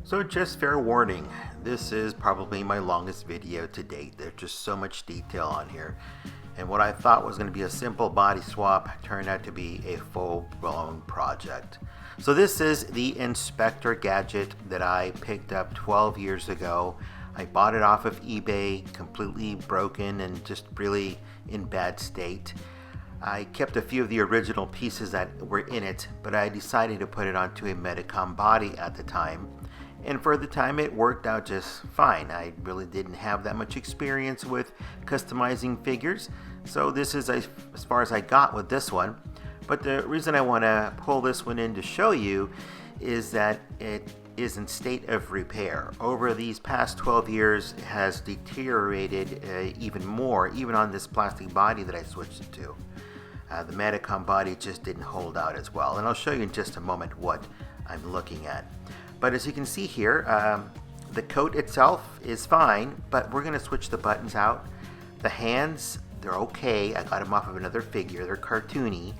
So just fair warning, this is probably my longest video to date. There's just so much detail on here. And what I thought was going to be a simple body swap turned out to be a full-blown project. So this is the Inspector Gadget that I picked up 12 years ago. I bought it off of eBay, completely broken and just really in bad state. I kept a few of the original pieces that were in it, but I decided to put it onto a medicom body at the time. And for the time it worked out just fine. I really didn't have that much experience with customizing figures, so this is as far as I got with this one. But the reason I want to pull this one in to show you is that it is in state of repair. Over these past 12 years it has deteriorated even more, even on this plastic body that I switched it to. The medicom body just didn't hold out as well, and I'll show you in just a moment what I'm looking at. But as you can see here, the coat itself is fine, but we're going to switch the buttons out. The hands, they're okay. I got them off of another figure. They're cartoony,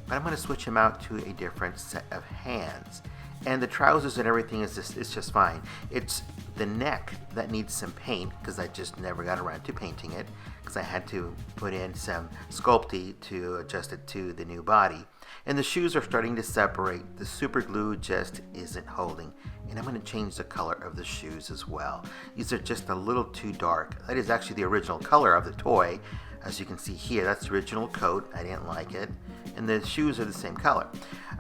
but I'm going to switch them out to a different set of hands. And the trousers and everything is just fine. It's the neck that needs some paint, because I just never got around to painting it, because I had to put in some sculpty to adjust it to the new body. And the shoes are starting to separate. The super glue just isn't holding. And I'm going to change the color of the shoes as well. These are just a little too dark. That is actually the original color of the toy. As you can see here, that's the original coat. I didn't like it. And the shoes are the same color.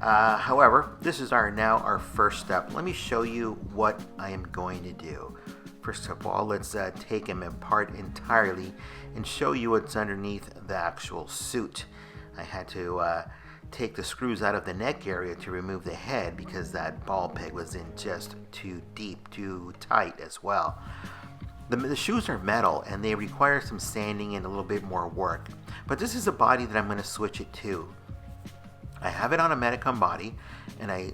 However, this is now our first step. Let me show you what I am going to do. First of all, let's take them apart entirely and show you what's underneath the actual suit. I had to take the screws out of the neck area to remove the head because that ball peg was in just too deep, too tight as well. The shoes are metal and they require some sanding and a little bit more work, but this is a body that I'm going to switch it to. I have it on a medicom body and I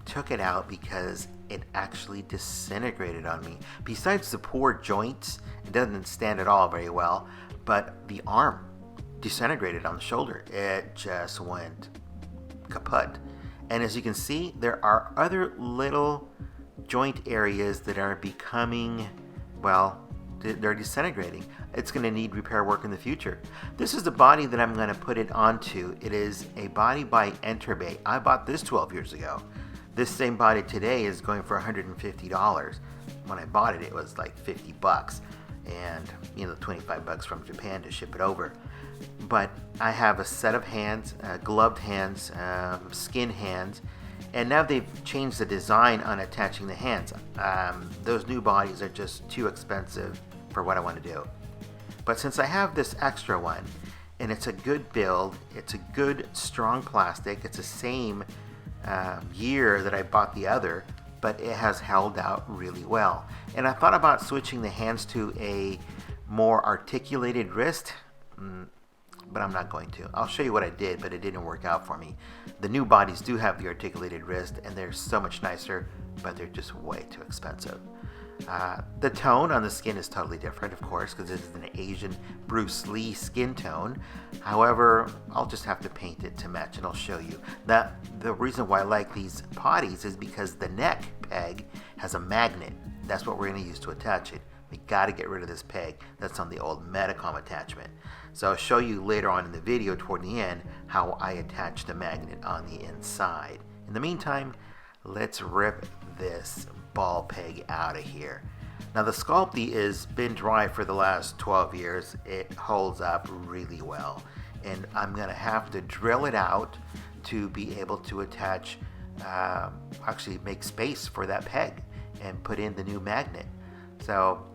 took it out because it actually disintegrated on me. Besides the poor joints, it doesn't stand at all very well, but the arm disintegrated on the shoulder. It just went kaput. And as you can see, there are other little joint areas that are becoming, well, they're disintegrating. It's going to need repair work in the future. This is the body that I'm going to put it onto. It is a body by Enterbay. I bought this 12 years ago. This same body today is going for $150. When I bought it, it was like 50 bucks, and 25 bucks from Japan to ship it over. But I have a set of hands, gloved hands, skin hands, and now they've changed the design on attaching the hands. Those new bodies are just too expensive for what I want to do. But since I have this extra one, and it's a good build, it's a good strong plastic, it's the same year that I bought the other, but it has held out really well. And I thought about switching the hands to a more articulated wrist, but I'm not going to. I'll show you what I did, but it didn't work out for me. The new bodies do have the articulated wrist, and they're so much nicer, but they're just way too expensive. The tone on the skin is totally different, of course, because it's an Asian Bruce Lee skin tone. However, I'll just have to paint it to match, and I'll show you. The reason why I like these bodies is because the neck peg has a magnet. That's what we're going to use to attach it. We got to get rid of this peg that's on the old medicom attachment. So I'll show you later on in the video toward the end how I attach the magnet on the inside. In the meantime, let's rip this ball peg out of here. Now the Sculpty has been dry for the last 12 years. It holds up really well, and I'm gonna have to drill it out to be able to attach, actually make space for that peg and put in the new magnet. So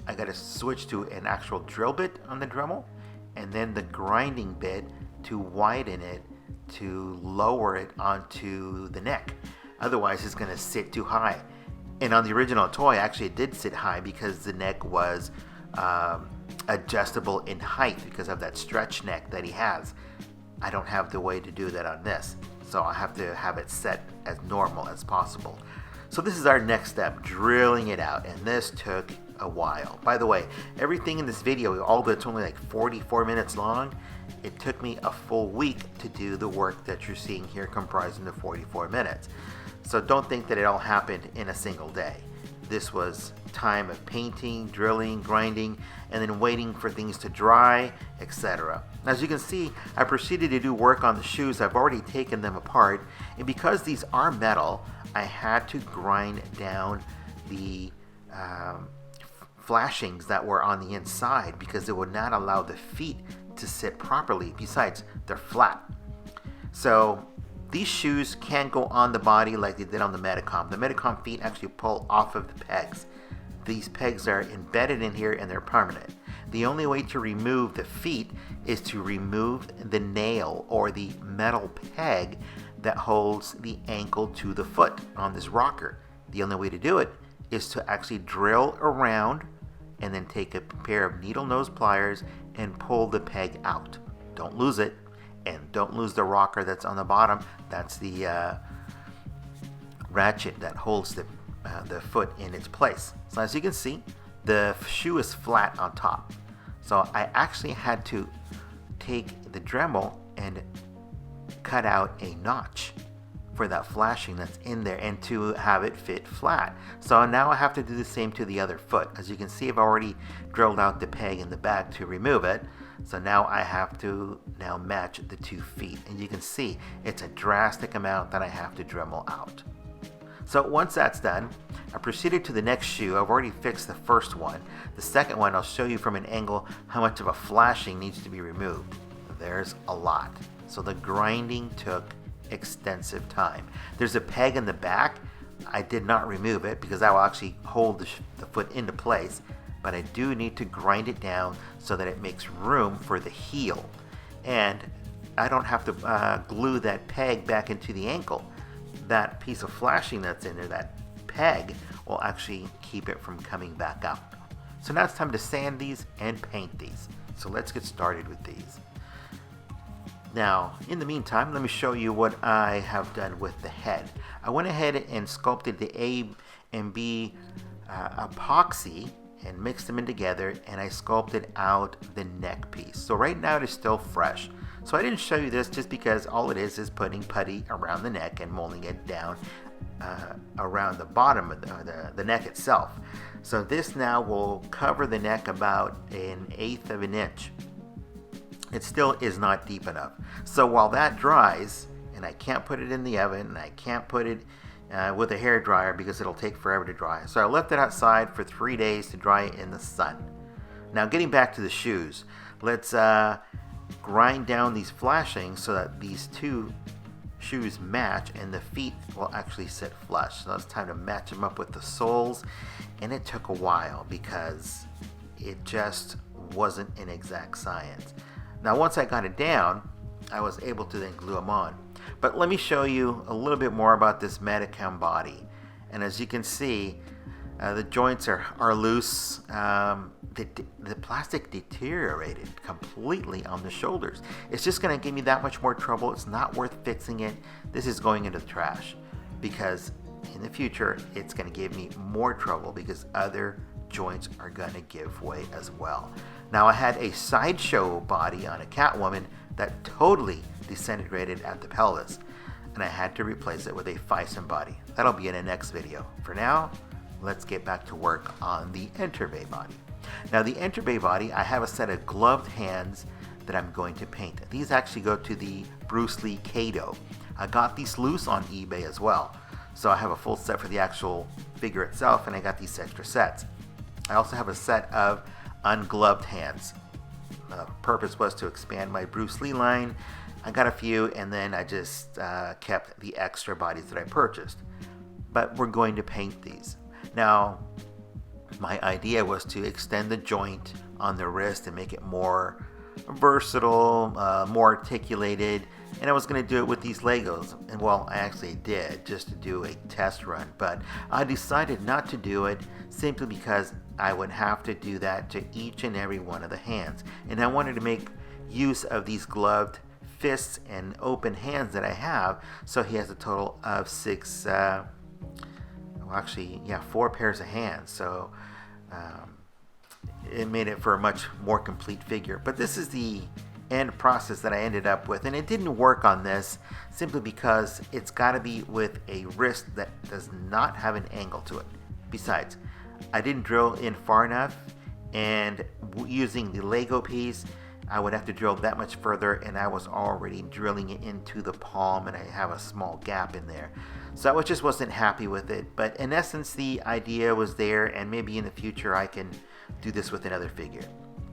I gotta switch to an actual drill bit on the Dremel, and then the grinding bit to widen it to lower it onto the neck. Otherwise it's gonna sit too high. And on the original toy, actually it did sit high because the neck was adjustable in height because of that stretch neck that he has. I don't have the way to do that on this, so I have to have it set as normal as possible. So this is our next step, drilling it out, and this took a while. By the way, everything in this video, although it's only like 44 minutes long, it took me a full week to do the work that you're seeing here comprising the 44 minutes. So don't think that it all happened in a single day. this was time of painting, drilling, grinding, and then waiting for things to dry, etc. As you can see, I proceeded to do work on the shoes. I've already taken them apart, and because these are metal, I had to grind down the flashings that were on the inside because it would not allow the feet to sit properly. Besides, they're flat. So these shoes can't go on the body like they did on the Medicom. The Medicom feet actually pull off of the pegs. These pegs are embedded in here and they're permanent. The only way to remove the feet is to remove the nail or the metal peg that holds the ankle to the foot on this rocker. The only way to do it is to actually drill around and then take a pair of needle nose pliers and pull the peg out. Don't lose it, and don't lose the rocker that's on the bottom. That's the ratchet that holds the foot in its place. So as you can see, the shoe is flat on top. So I actually had to take the Dremel and cut out a notch for that flashing that's in there and to have it fit flat. So now I have to do the same to the other foot. As you can see, I've already drilled out the peg in the back to remove it. So now I have to match the 2 feet. And you can see it's a drastic amount that I have to Dremel out. So once that's done, I proceeded to the next shoe. I've already fixed the first one. The second one, I'll show you from an angle how much of a flashing needs to be removed. There's a lot. So the grinding took extensive time. There's a peg in the back. I did not remove it because that will actually hold the foot into place, but I do need to grind it down so that it makes room for the heel. And I don't have to glue that peg back into the ankle. That piece of flashing that's in there, that peg, will actually keep it from coming back out. So now it's time to sand these and paint these. So let's get started with these. Now, in the meantime, let me show you what I have done with the head. I went ahead and sculpted the A and B epoxy and mixed them in together, and I sculpted out the neck piece. So right now it is still fresh. So I didn't show you this just because all it is putting putty around the neck and molding it down around the bottom of the neck itself. So this now will cover the neck about 1/8 of an inch. It still is not deep enough. So while that dries, and I can't put it in the oven, and I can't put it with a hair dryer because it'll take forever to dry. So I left it outside for 3 days to dry in the sun. Now getting back to the shoes, let's grind down these flashings so that these 2 shoes match and the feet will actually sit flush. So it's time to match them up with the soles, and it took a while because it just wasn't an exact science. Now once I got it down, I was able to then glue them on. But let me show you a little bit more about this Medicom body. And as you can see, the joints are loose. The plastic deteriorated completely on the shoulders. It's just going to give me that much more trouble. It's not worth fixing it. This is going into the trash because in the future it's going to give me more trouble because other joints are going to give way as well. Now I had a sideshow body on a Catwoman that totally disintegrated at the pelvis, and I had to replace it with a Fison body. That'll be in the next video. For now, let's get back to work on the Enterbay body. Now the Enterbay body, I have a set of gloved hands that I'm going to paint. These actually go to the Bruce Lee Kato. I got these loose on eBay as well. So I have a full set for the actual figure itself, and I got these extra sets. I also have a set of ungloved hands. The purpose was to expand my Bruce Lee line. I got a few, and then I just kept the extra bodies that I purchased. But we're going to paint these. Now, my idea was to extend the joint on the wrist and make it more versatile, more articulated, and I was going to do it with these Legos. And well, I actually did, just to do a test run, but I decided not to do it simply because I would have to do that to each and every one of the hands, and I wanted to make use of these gloved fists and open hands that I have. So he has a total of 4 pairs of hands. So it made it for a much more complete figure. But this is the end process that I ended up with, and it didn't work on this simply because it's got to be with a wrist that does not have an angle to it. Besides, I didn't drill in far enough, and using the Lego piece, I would have to drill that much further, and I was already drilling it into the palm, and I have a small gap in there. So I just wasn't happy with it, but in essence the idea was there, and maybe in the future I can do this with another figure.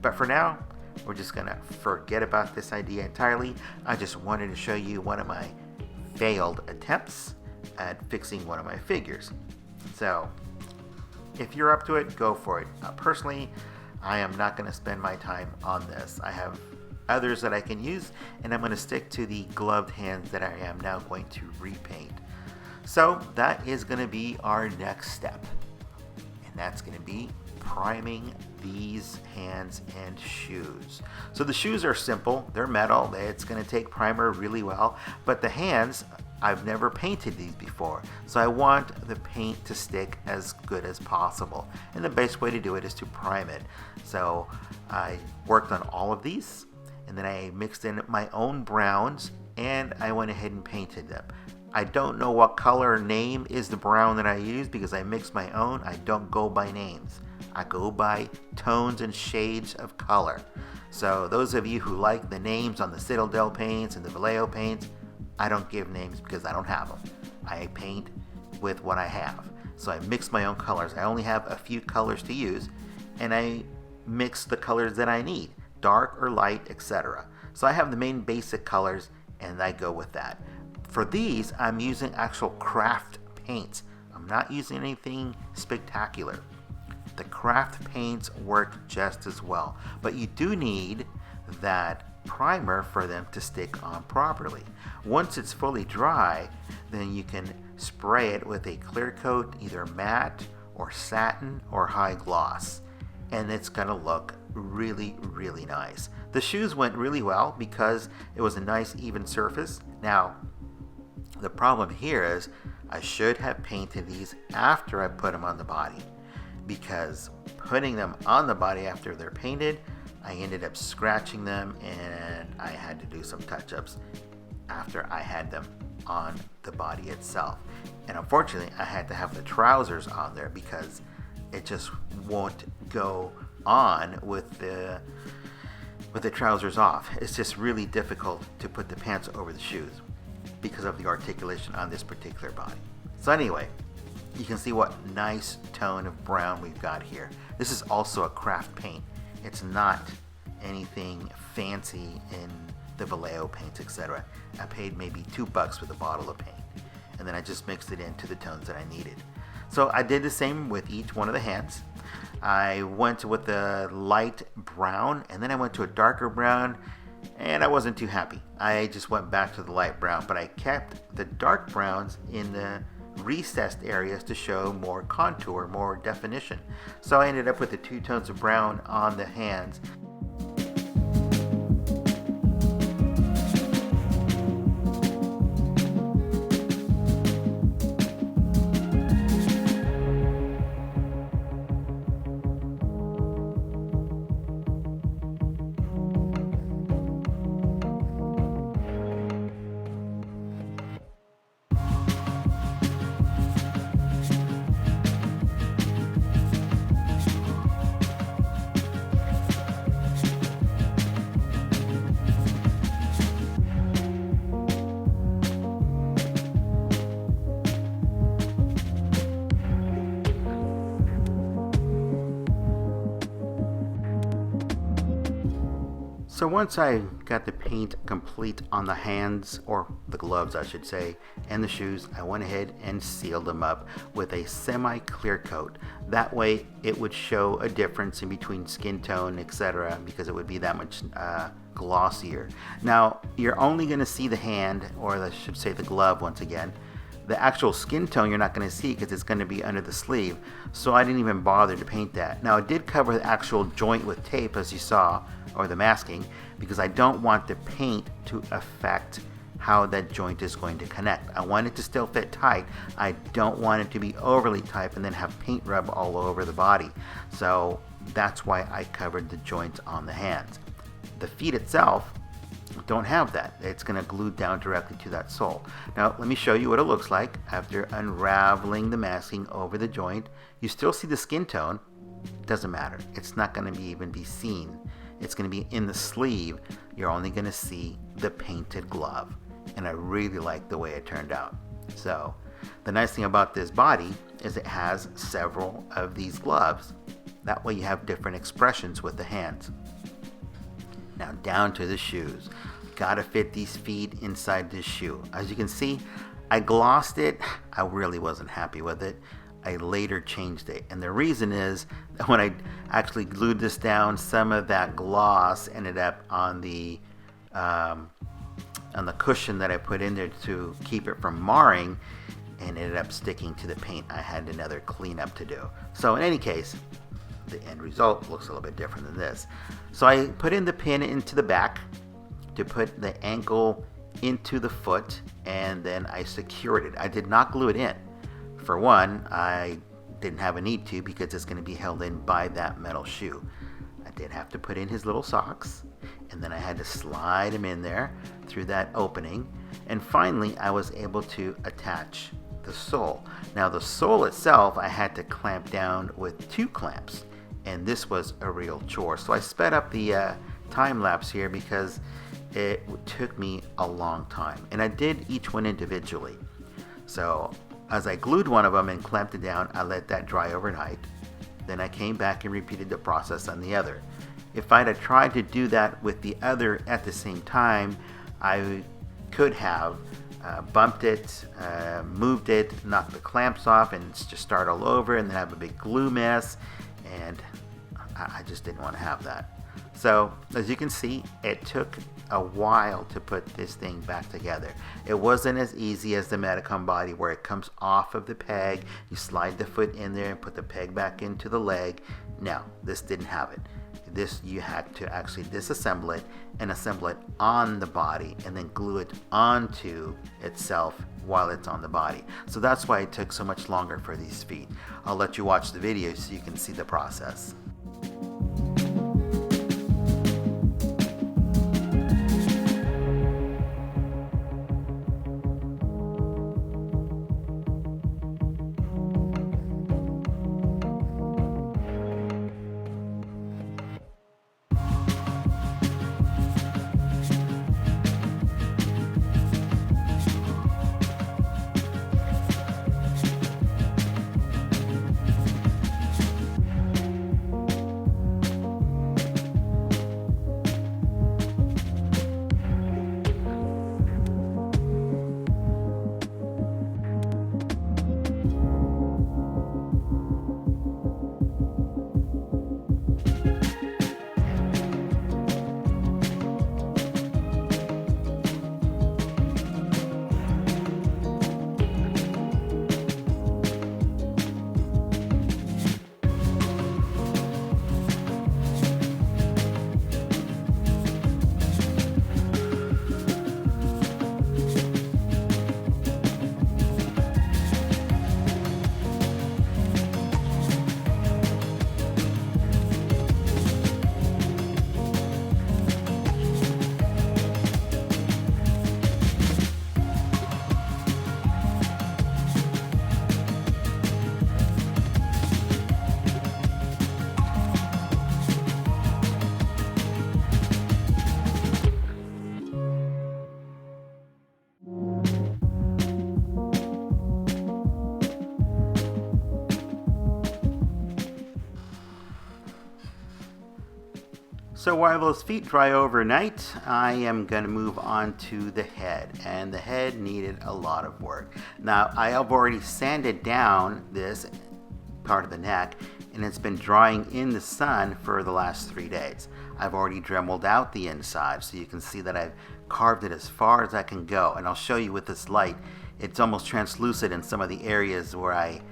But for now, we're just gonna forget about this idea entirely. I just wanted to show you one of my failed attempts at fixing one of my figures. So if you're up to it, go for it. Personally, I am not going to spend my time on this. I have others that I can use, and I'm going to stick to the gloved hands that I am now going to repaint. So that is going to be our next step, and that's going to be priming these hands and shoes. So the shoes are simple. They're metal. It's going to take primer really well, but the hands, I've never painted these before, so I want the paint to stick as good as possible, and the best way to do it is to prime it. So I worked on all of these, and then I mixed in my own browns, and I went ahead and painted them. I don't know what color or name is the brown that I use because I mixed my own. I don't go by names. I go by tones and shades of color. So those of you who like the names on the Citadel paints and the Vallejo paints, I don't give names because I don't have them. I paint with what I have. So I mix my own colors. I only have a few colors to use, and I mix the colors that I need, dark or light, etc. So I have the main basic colors, and I go with that. For these, I'm using actual craft paints. I'm not using anything spectacular. The craft paints work just as well, but you do need that primer for them to stick on properly. Once it's fully dry, then you can spray it with a clear coat, either matte or satin or high gloss, and it's gonna look really, really nice. The shoes went really well because it was a nice even surface. Now, the problem here is I should have painted these after I put them on the body, because putting them on the body after they're painted, I ended up scratching them, and I had to do some touch-ups after I had them on the body itself. And unfortunately, I had to have the trousers on there because it just won't go on with the trousers off. It's just really difficult to put the pants over the shoes because of the articulation on this particular body. So anyway, you can see what nice tone of brown we've got here. This is also a craft paint. It's not anything fancy in the Vallejo paints, etc. I paid maybe $2 for the bottle of paint, and then I just mixed it into the tones that I needed. So I did the same with each one of the hands. I went with the light brown, and then I went to a darker brown, and I wasn't too happy. I just went back to the light brown, but I kept the dark browns in the recessed areas to show more contour, more definition. So I ended up with the 2 tones of brown on the hands. So once I got the paint complete on the hands, or the gloves I should say, and the shoes, I went ahead and sealed them up with a semi-clear coat. That way it would show a difference in between skin tone, etc., because it would be that much glossier. Now, you're only going to see the hand, or I should say the glove once again. The actual skin tone you're not going to see because it's going to be under the sleeve, so I didn't even bother to paint that. Now, I did cover the actual joint with tape, as you saw, or the masking, because I don't want the paint to affect how that joint is going to connect. I want it to still fit tight. I don't want it to be overly tight and then have paint rub all over the body. So that's why I covered the joints on the hands. The feet itself, don't have that. It's going to glue down directly to that sole. Now let me show you what it looks like after unraveling the masking over the joint. You still see the skin tone. It doesn't matter. It's not going to even be seen. It's going to be in the sleeve. You're only going to see the painted glove. And I really like the way it turned out. So the nice thing about this body is it has several of these gloves. That way you have different expressions with the hands. Now down to the shoes. Gotta fit these feet inside this shoe. As you can see, I glossed it. I really wasn't happy with it. I later changed it, and the reason is that when I actually glued this down, some of that gloss ended up on the cushion that I put in there to keep it from marring, and ended up sticking to the paint. I had another cleanup to do. So in any case, the end result looks a little bit different than this. So I put in the pin into the back to put the ankle into the foot, and then I secured it. I did not glue it in. For one, I didn't have a need to because it's going to be held in by that metal shoe. I did have to put in his little socks, and then I had to slide him in there through that opening, and finally I was able to attach the sole. Now the sole itself I had to clamp down with 2 clamps, and this was a real chore. So I sped up the time lapse here because it took me a long time, and I did each one individually. So as I glued one of them and clamped it down, I let that dry overnight. Then I came back and repeated the process on the other. If I'd have tried to do that with the other at the same time, I could have bumped it, moved it, knocked the clamps off, and just start all over and then have a big glue mess, and I just didn't want to have that. So as you can see, it took a while to put this thing back together. It wasn't as easy as the Medicom body where it comes off of the peg, you slide the foot in there and put the peg back into the leg. No, this didn't have it. This, you had to actually disassemble it and assemble it on the body and then glue it onto itself while it's on the body. So that's why it took so much longer for these feet. I'll let you watch the video so you can see the process. So while those feet dry overnight, I am going to move on to the head, and the head needed a lot of work. Now I have already sanded down this part of the neck, and it's been drying in the sun for the last 3 days. I've already dremeled out the inside, so you can see that I've carved it as far as I can go, and I'll show you with this light. It's almost translucent in some of the areas where I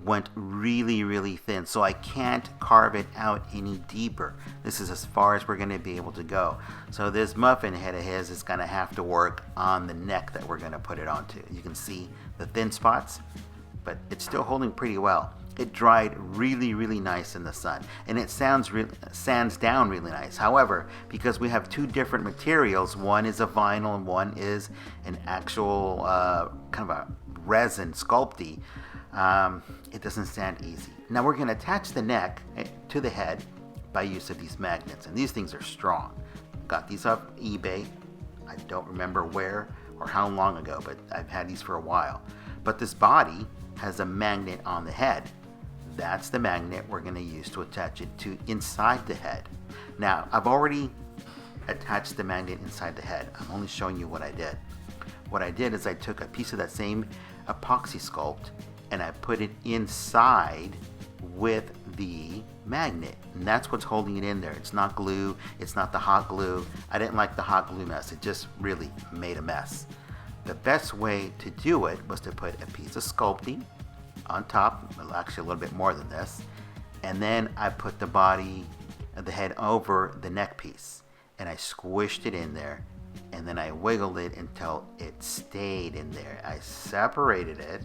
went really thin, so I can't carve it out any deeper. This is as far as we're going to be able to go. So this muffin head of his is going to have to work on the neck that we're going to put it onto. You can see the thin spots, but it's still holding pretty well. it dried really nice in the sun, and it sands down really nice. However, because we have two different materials, one is a vinyl and one is an actual kind of a resin sculpty, it doesn't sand easy. Now we're going to attach the neck to the head by use of these magnets, and these things are strong. Got these off eBay. I don't remember where or how long ago, but I've had these for a while. But this body has a magnet on the head. That's the magnet we're going to use to attach it to inside the head. Now, I've already attached the magnet inside the head. I'm only showing you what I did. What I did is I took a piece of that same epoxy sculpt and I put it inside with the magnet, and that's what's holding it in there. It's not glue, it's not the hot glue. I didn't like the hot glue mess. It just really made a mess. The best way to do it was to put a piece of sculpting on top, well, actually a little bit more than this, and then I put the body of the head over the neck piece, and I squished it in there, and then I wiggled it until it stayed in there. I separated it,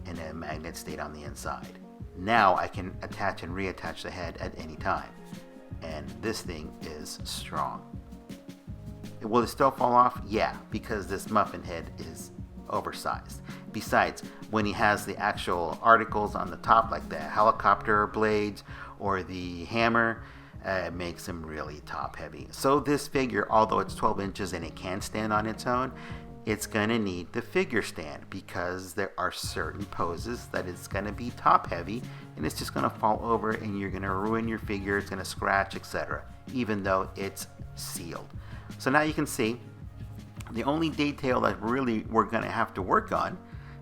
and the magnet stayed on the inside. Now I can attach and reattach the head at any time, and this thing is strong. Will it still fall off? Yeah, because this muffin head is oversized. Besides, when he has the actual articles on the top, like the helicopter blades or the hammer, it makes him really top heavy. So this figure, although it's 12 inches and it can stand on its own, it's going to need the figure stand, because there are certain poses that it's going to be top heavy and it's just going to fall over and you're going to ruin your figure, it's going to scratch, etc., even though it's sealed. So now you can see the only detail that really we're going to have to work on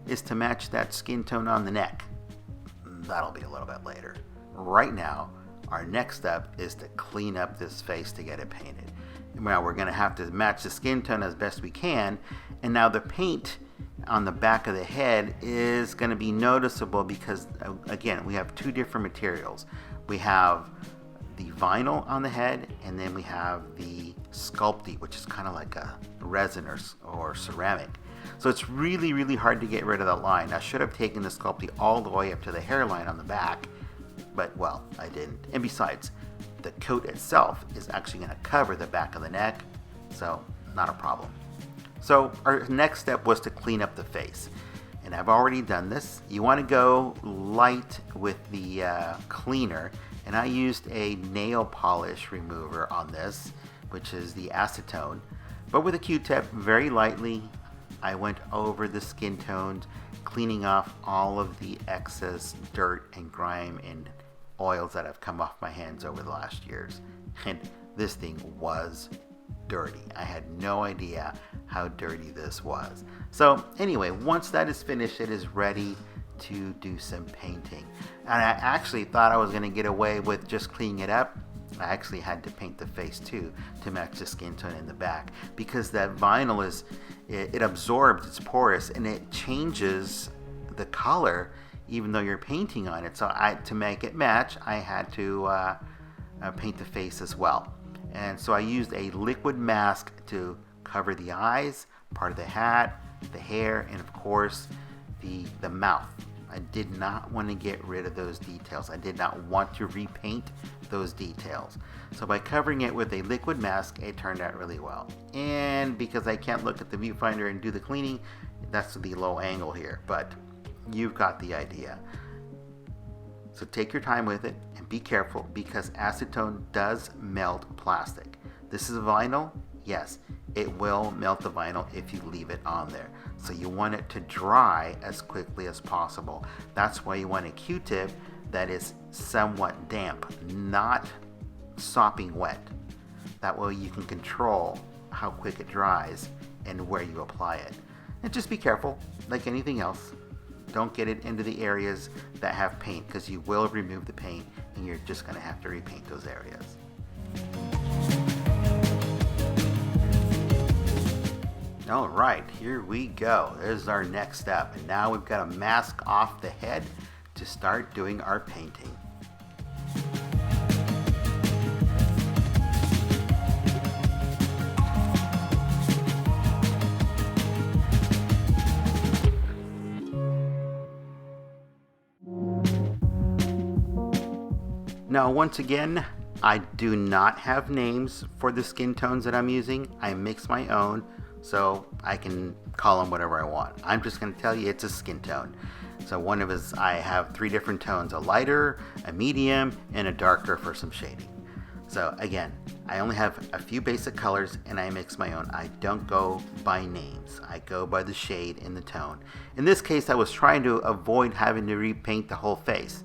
is to match that skin tone on the neck. That'll be a little bit later. Right now, our next step is to clean up this face to get it painted. Now we're going to have to match the skin tone as best we can, and now the paint on the back of the head is going to be noticeable because, again, we have two different materials. We have the vinyl on the head, and then we have the sculpty, which is kind of like a resin or ceramic. So it's really hard to get rid of that line. I should have taken the sculpty all the way up to the hairline on the back, but well, I didn't. And besides, the coat itself is actually going to cover the back of the neck, so not a problem. So our next step was to clean up the face, and I've already done this. You want to go light with the cleaner, and I used a nail polish remover on this, which is the acetone, but with a Q-tip, very lightly, I went over the skin tones, cleaning off all of the excess dirt and grime and oils that have come off my hands over the last years. And this thing was dirty. I had no idea how dirty this was. So anyway, once that is finished, it is ready to do some painting. And I actually thought I was going to get away with just cleaning it up. I actually had to paint the face too to match the skin tone in the back, because that vinyl it absorbs, it's porous, and it changes the color even though you're painting on it. So to make it match, I had to paint the face as well. And so I used a liquid mask to cover the eyes, part of the hat, the hair, and of course the mouth. I did not want to get rid of those details. I did not want to repaint those details. So by covering it with a liquid mask, it turned out really well. And because I can't look at the viewfinder and do the cleaning, that's the low angle here, but you've got the idea. So take your time with it and be careful, because acetone does melt plastic. This is vinyl. Yes, it will melt the vinyl if you leave it on there. So you want it to dry as quickly as possible. That's why you want a Q-tip that is somewhat damp, not sopping wet. That way you can control how quick it dries and where you apply it. And just be careful, like anything else. Don't get it into the areas that have paint, because you will remove the paint and you're just going to have to repaint those areas. All right, here we go. There's our next step. And now we've got to mask off the head to start doing our painting. Now, once again, I do not have names for the skin tones that I'm using. I mix my own, so I can call them whatever I want. I'm just going to tell you it's a skin tone. So one of us, I have 3 different tones, a lighter, a medium, and a darker for some shading. So again, I only have a few basic colors and I mix my own. I don't go by names. I go by the shade and the tone. In this case, I was trying to avoid having to repaint the whole face.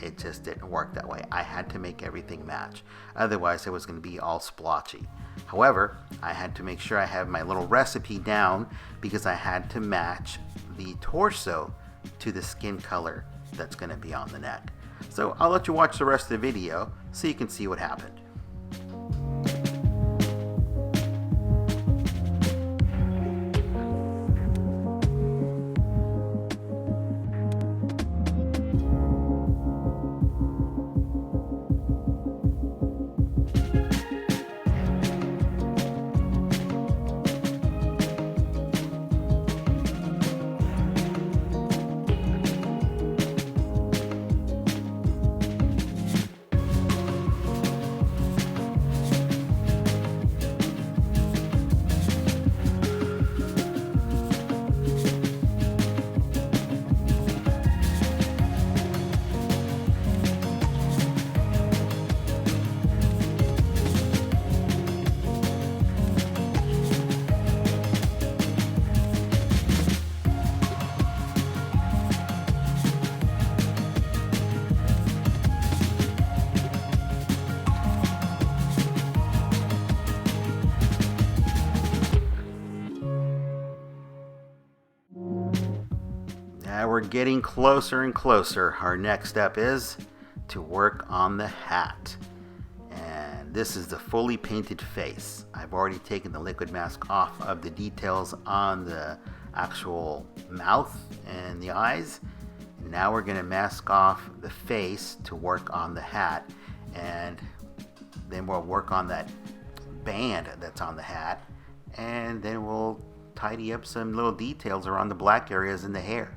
It just didn't work that way. I had to make everything match. Otherwise, it was going to be all splotchy. However, I had to make sure I have my little recipe down because I had to match the torso to the skin color that's going to be on the neck. So I'll let you watch the rest of the video so you can see what happened. Now we're getting closer and closer. Our next step is to work on the hat. And this is the fully painted face. I've already taken the liquid mask off of the details on the actual mouth and the eyes. And now we're going to mask off the face to work on the hat. And then we'll work on that band that's on the hat. And then we'll tidy up some little details around the black areas in the hair.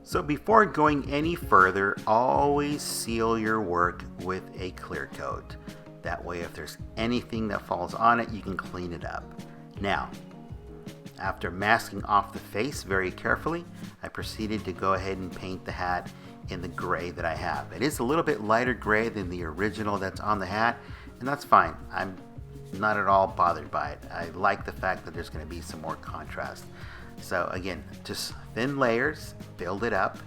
So before going any further, always seal your work with a clear coat. That way if there's anything that falls on it, you can clean it up. Now, after masking off the face very carefully, I proceeded to go ahead and paint the hat in the gray that I have. It is a little bit lighter gray than the original that's on the hat, and that's fine. I'm not at all bothered by it. I like the fact that there's going to be some more contrast. So again, just thin layers, build it up,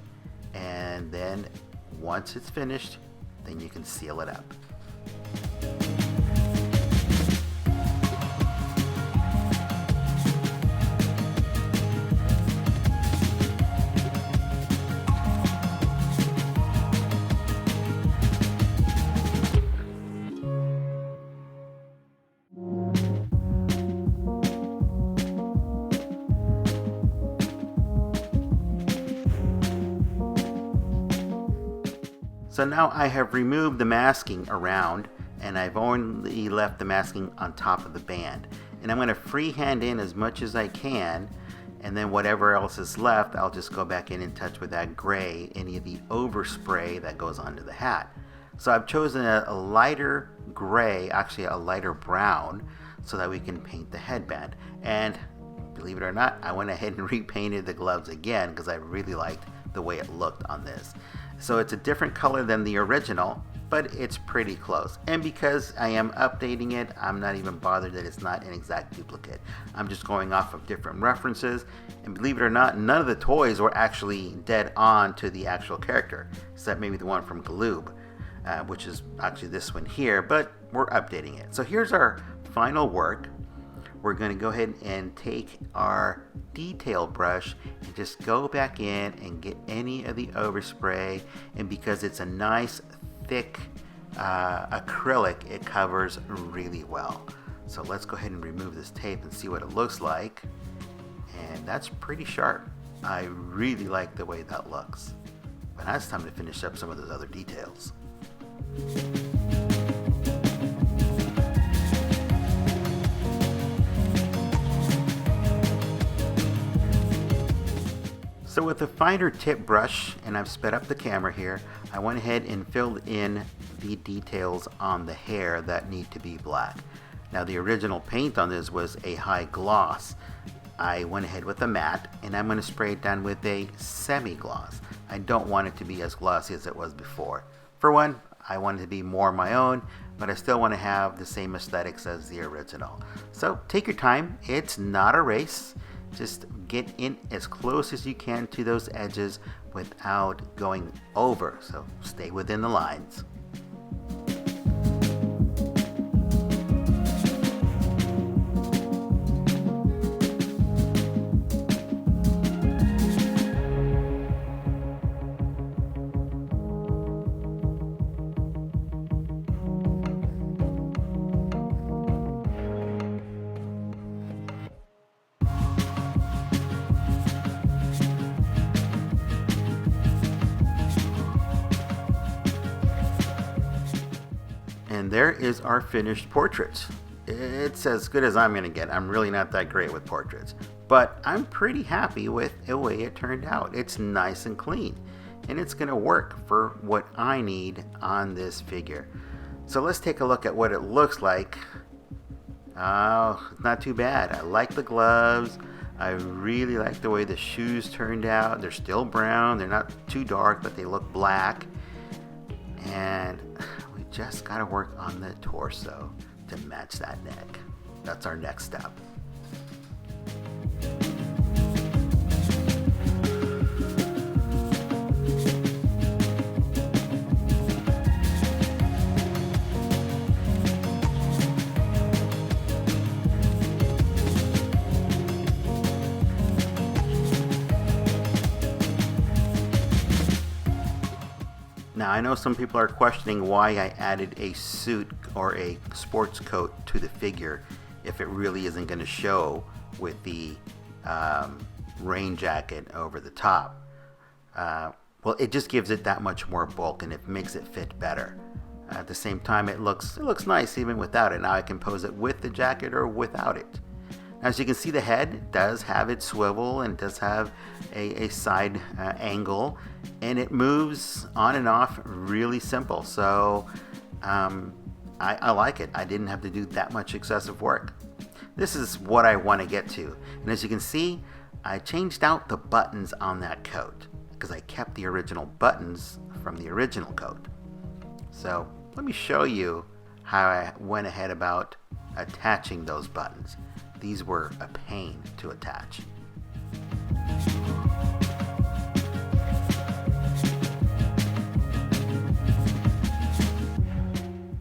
and then once it's finished, then you can seal it up. So now I have removed the masking around and I've only left the masking on top of the band. And I'm going to freehand in as much as I can, and then whatever else is left, I'll just go back in and touch with that gray, any of the overspray that goes onto the hat. So I've chosen a lighter gray, actually a lighter brown, so that we can paint the headband. And believe it or not, I went ahead and repainted the gloves again because I really liked the way it looked on this. So it's a different color than the original, but it's pretty close. And because I am updating it, I'm not even bothered that it's not an exact duplicate. I'm just going off of different references. And believe it or not, none of the toys were actually dead on to the actual character, except maybe the one from Galoob, which is actually this one here, but we're updating it. So here's our final work. we're going to go ahead and take our detail brush and just go back in and get any of the overspray. And because it's a nice thick acrylic, it covers really well. So let's go ahead and remove this tape and see what it looks like. And that's pretty sharp. I really like the way that looks. But now it's time to finish up some of those other details. So with a finer tip brush, and I've sped up the camera here, I went ahead and filled in the details on the hair that need to be black. Now the original paint on this was a high gloss. I went ahead with a matte, and I'm going to spray it down with a semi-gloss. I don't want it to be as glossy as it was before. For one, I want it to be more my own, but I still want to have the same aesthetics as the original. So take your time, it's not a race. Just get in as close as you can to those edges without going over, so stay within the lines. And there is our finished portrait. It's as good as I'm going to get. I'm really not that great with portraits, but I'm pretty happy with the way it turned out. It's nice and clean, and it's going to work for what I need on this figure. So let's take a look at what it looks like. Oh, not too bad. I like the gloves. I really like the way the shoes turned out. They're still brown. They're not too dark, but they look black. And we just got to work on the torso to match that neck. That's our next step. Now I know some people are questioning why I added a suit or a sports coat to the figure if it really isn't going to show with the rain jacket over the top. Well, it just gives it that much more bulk and it makes it fit better. At the same time, it looks nice even without it. Now I can pose it with the jacket or without it. As you can see, the head does have its swivel and does have a side angle, and it moves on and off really simple. So I like it. I didn't have to do that much excessive work. This is what I want to get to. And as you can see, I changed out the buttons on that coat because I kept the original buttons from the original coat. So let me show you how I went ahead about attaching those buttons. These were a pain to attach.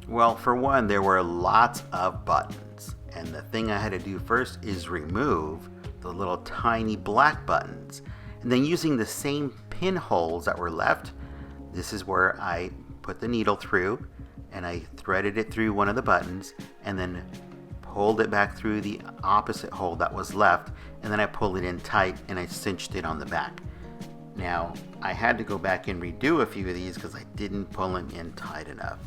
Well, for one, there were lots of buttons, and the thing I had to do first is remove the little tiny black buttons. And then using the same pinholes that were left, this is where I put the needle through, and I threaded it through one of the buttons, and then pulled it back through the opposite hole that was left, and then I pulled it in tight and I cinched it on the back. Now, I had to go back and redo a few of these because I didn't pull them in tight enough.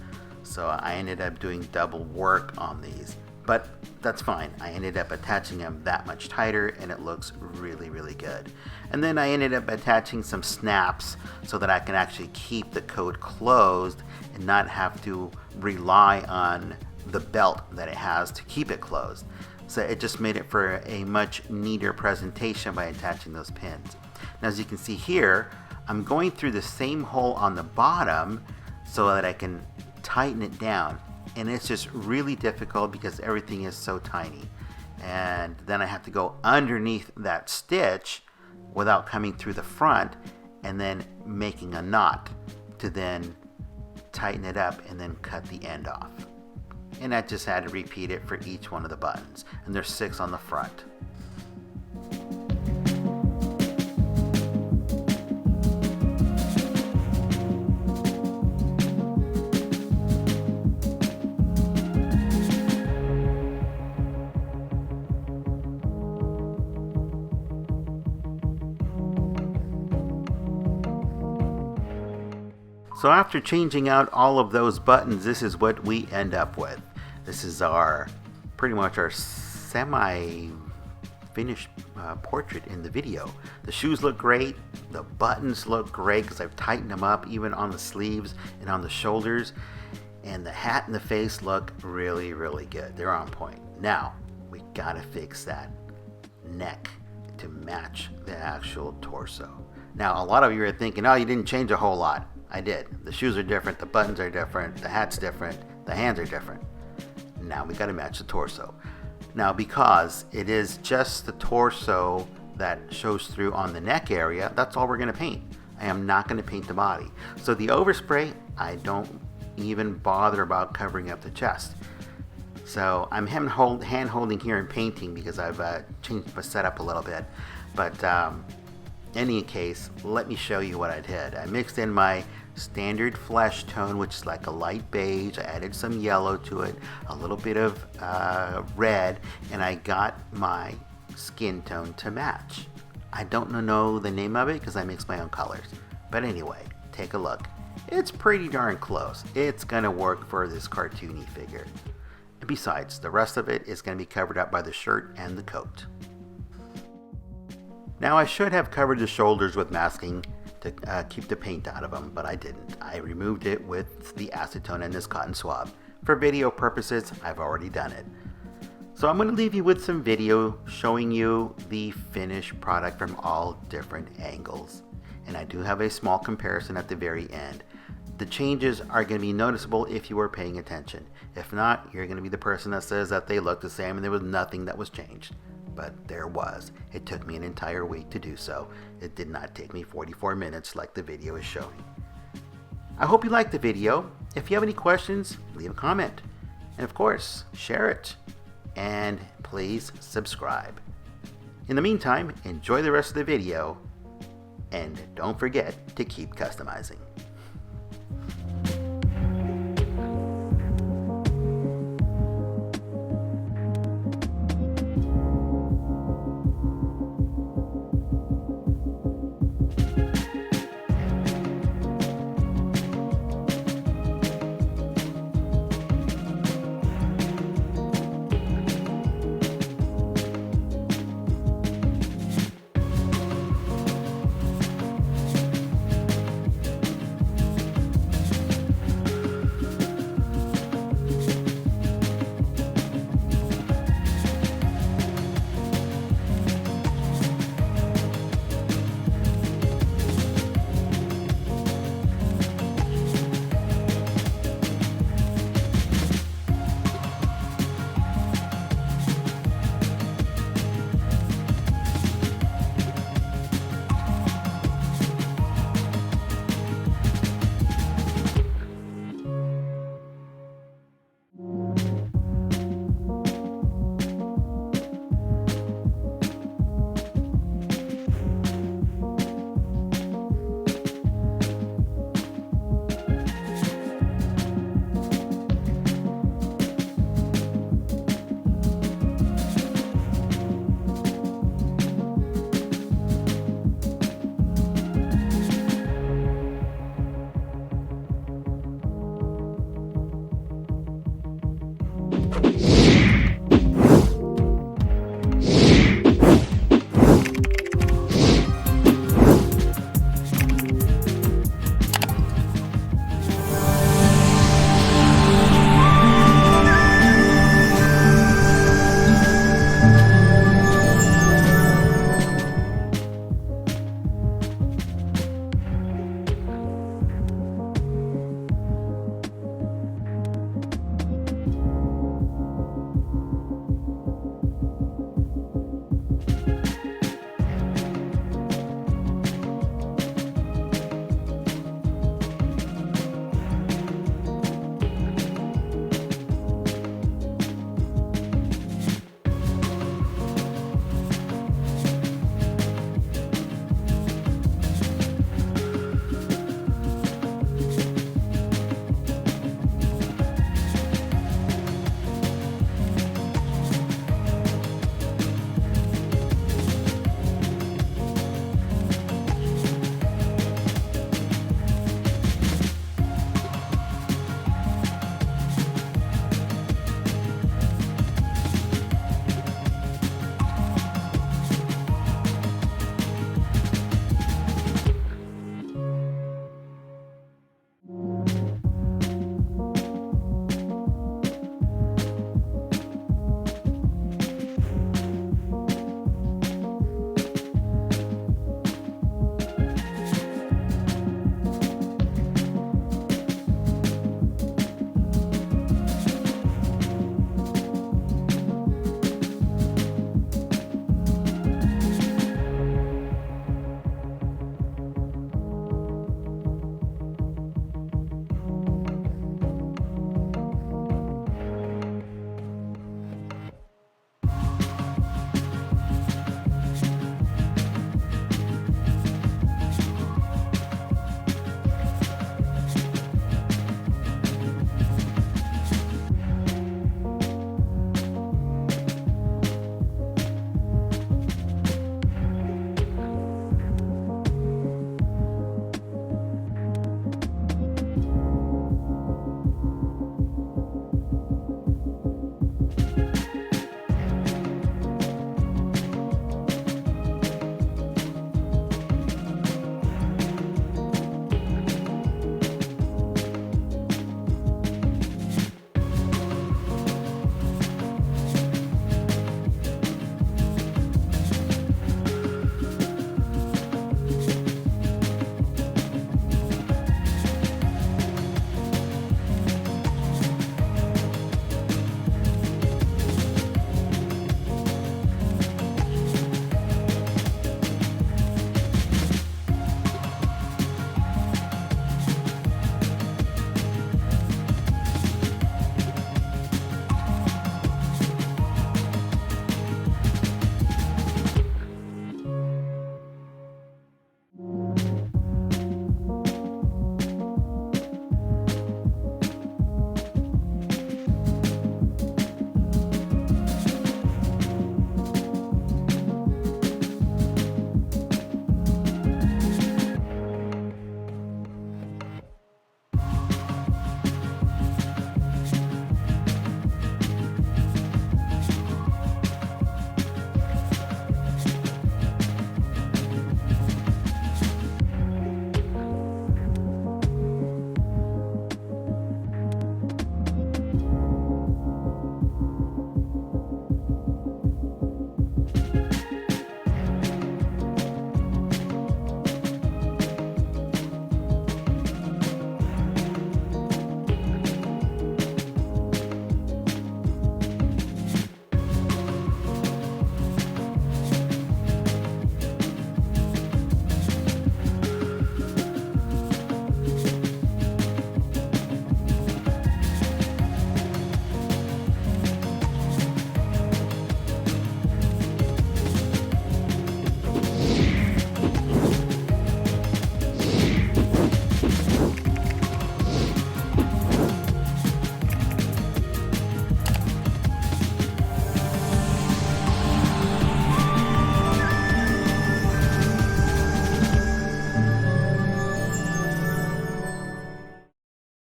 So I ended up doing double work on these, but that's fine. I ended up attaching them that much tighter and it looks really, really good. And then I ended up attaching some snaps so that I can actually keep the coat closed and not have to rely on the belt that it has to keep it closed. So it just made it for a much neater presentation by attaching those pins. Now, as you can see here, I'm going through the same hole on the bottom so that I can tighten it down, and it's just really difficult because everything is so tiny. And then I have to go underneath that stitch without coming through the front and then making a knot to then tighten it up and then cut the end off. and I just had to repeat it for each one of the buttons, and there's 6 on the front. So after changing out all of those buttons, this is what we end up with. This is pretty much our semi-finished portrait in the video. The shoes look great, the buttons look great because I've tightened them up even on the sleeves and on the shoulders, and the hat and the face look really, really good. They're on point. Now, we gotta fix that neck to match the actual torso. Now, a lot of you are thinking, oh, you didn't change a whole lot. I did. The shoes are different, the buttons are different, the hat's different, the hands are different. Now we got to match the torso. Now, because it is just the torso that shows through on the neck area, that's all we're going to paint. I am not going to paint the body. So the overspray, I don't even bother about covering up the chest. So I'm hand holding here and painting because I've changed my setup a little bit. But any case, let me show you what I did. I mixed in my standard flesh tone, which is like a light beige. I added some yellow to it, a little bit of red, and I got my skin tone to match. I don't know the name of it because I mix my own colors. But anyway, take a look. It's pretty darn close. It's gonna work for this cartoony figure. And besides, the rest of it is gonna be covered up by the shirt and the coat. Now, I should have covered the shoulders with masking to keep the paint out of them, but I didn't. I removed it with the acetone and this cotton swab. For video purposes, I've already done it. So I'm going to leave you with some video showing you the finished product from all different angles. And I do have a small comparison at the very end. The changes are going to be noticeable if you are paying attention. If not, you're going to be the person that says that they look the same and there was nothing that was changed. But there was. It took me an entire week to do so. It did not take me 44 minutes like the video is showing. I hope you liked the video. If you have any questions, leave a comment. And of course, share it. And please subscribe. In the meantime, enjoy the rest of the video. And don't forget to keep customizing.